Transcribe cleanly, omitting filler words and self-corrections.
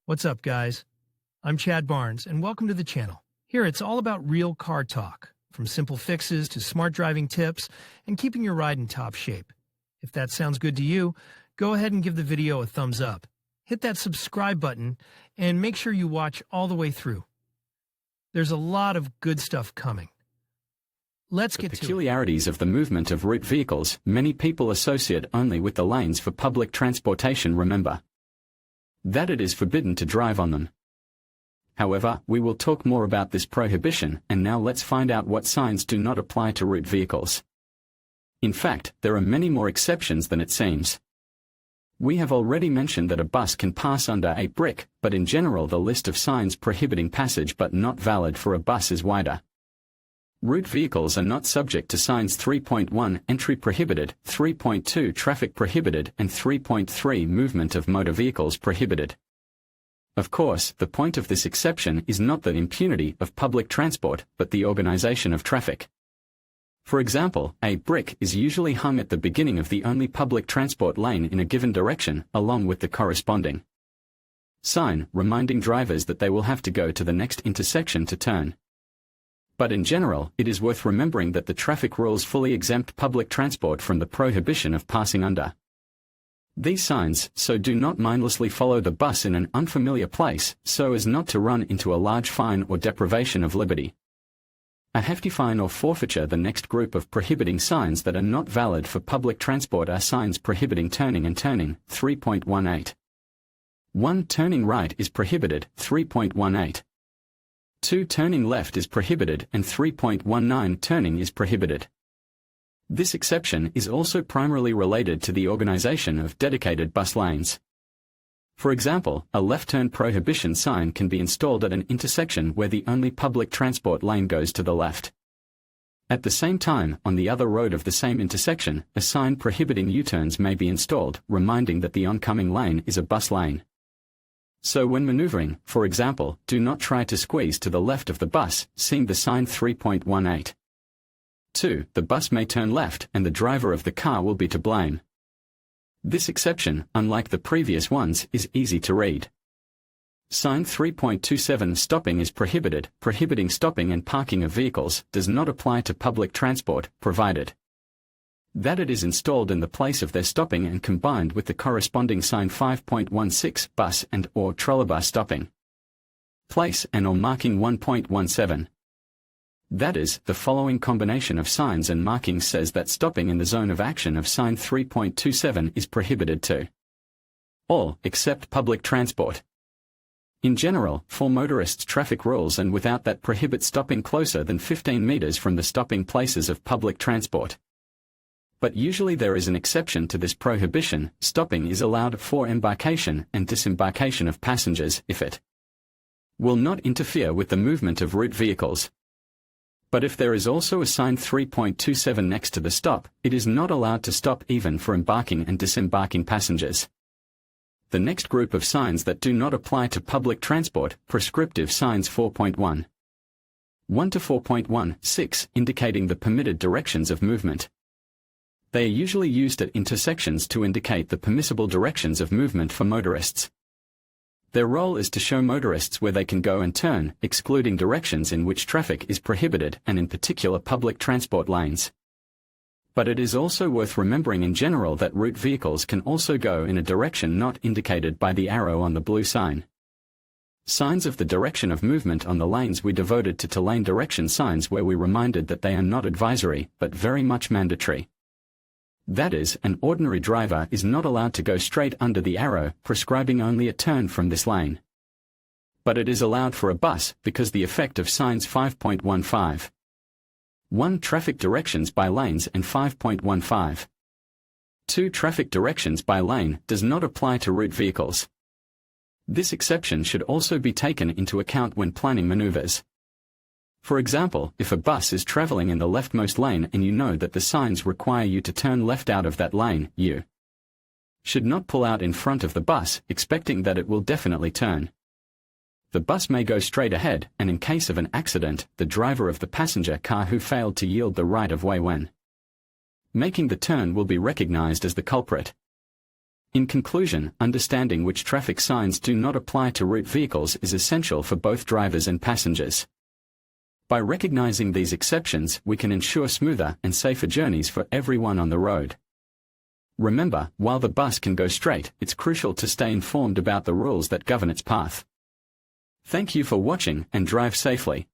What's up, guys? I'm Chad Barnes, and welcome to the channel. Here, it's all about real car talk, from simple fixes to smart driving tips and keeping your ride in top shape. If that sounds good to you, go ahead and give the video a thumbs up. Hit that subscribe button and make sure you watch all the way through. There's a lot of good stuff coming. Let's get to it. The peculiarities of the movement of route vehicles many people associate only with the lanes for public transportation. Remember that it is forbidden to drive on them. However, we will talk more about this prohibition, and now let's find out what signs do not apply to route vehicles. In fact, there are many more exceptions than it seems. We have already mentioned that a bus can pass under a brick, but in general the list of signs prohibiting passage but not valid for a bus is wider. Route vehicles are not subject to signs 3.1 entry prohibited, 3.2 traffic prohibited, and 3.3 movement of motor vehicles prohibited. Of course, the point of this exception is not the impunity of public transport, but the organization of traffic. For example, a brick is usually hung at the beginning of the only public transport lane in a given direction, along with the corresponding sign reminding drivers that they will have to go to the next intersection to turn. But in general, it is worth remembering that the traffic rules fully exempt public transport from the prohibition of passing under these signs, so do not mindlessly follow the bus in an unfamiliar place, so as not to run into a large fine or deprivation of liberty. A hefty fine or forfeiture. The next group of prohibiting signs that are not valid for public transport are signs prohibiting turning and turning, 3.18. 1. Turning right is prohibited, 3.18. 2. Turning left is prohibited, and 3.19 turning is prohibited. This exception is also primarily related to the organization of dedicated bus lanes. For example, a left turn prohibition sign can be installed at an intersection where the only public transport lane goes to the left. At the same time, on the other road of the same intersection, a sign prohibiting U-turns may be installed, reminding that the oncoming lane is a bus lane. So when maneuvering, for example, do not try to squeeze to the left of the bus, seeing the sign 3.18. 2. The bus may turn left and the driver of the car will be to blame. This exception, unlike the previous ones, is easy to read. Sign 3.27 stopping is prohibited, prohibiting stopping and parking of vehicles, does not apply to public transport, provided that it is installed in the place of their stopping and combined with the corresponding sign 5.16 bus and or trolleybus stopping place and or marking 1.17. That is, the following combination of signs and markings says that stopping in the zone of action of sign 3.27 is prohibited to all except public transport. In general, for motorists traffic rules and without that prohibit stopping closer than 15 meters from the stopping places of public transport. But usually there is an exception to this prohibition. Stopping is allowed for embarkation and disembarkation of passengers if it will not interfere with the movement of route vehicles. But if there is also a sign 3.27 next to the stop, it is not allowed to stop even for embarking and disembarking passengers. The next group of signs that do not apply to public transport, prescriptive signs 4.1. 1 to 4.16, indicating the permitted directions of movement. They are usually used at intersections to indicate the permissible directions of movement for motorists. Their role is to show motorists where they can go and turn, excluding directions in which traffic is prohibited and in particular public transport lanes. But it is also worth remembering in general that route vehicles can also go in a direction not indicated by the arrow on the blue sign. Signs of the direction of movement on the lanes we devoted to lane direction signs where we reminded that they are not advisory, but very much mandatory. That is, an ordinary driver is not allowed to go straight under the arrow, prescribing only a turn from this lane. But it is allowed for a bus, because the effect of signs 5.15. 1. Traffic directions by lanes and 5.15. 2. Traffic directions by lane does not apply to route vehicles. This exception should also be taken into account when planning maneuvers. For example, if a bus is traveling in the leftmost lane and you know that the signs require you to turn left out of that lane, you should not pull out in front of the bus, expecting that it will definitely turn. The bus may go straight ahead, and in case of an accident, the driver of the passenger car who failed to yield the right of way when making the turn will be recognized as the culprit. In conclusion, understanding which traffic signs do not apply to route vehicles is essential for both drivers and passengers. By recognizing these exceptions, we can ensure smoother and safer journeys for everyone on the road. Remember, while the bus can go straight, it's crucial to stay informed about the rules that govern its path. Thank you for watching, and drive safely.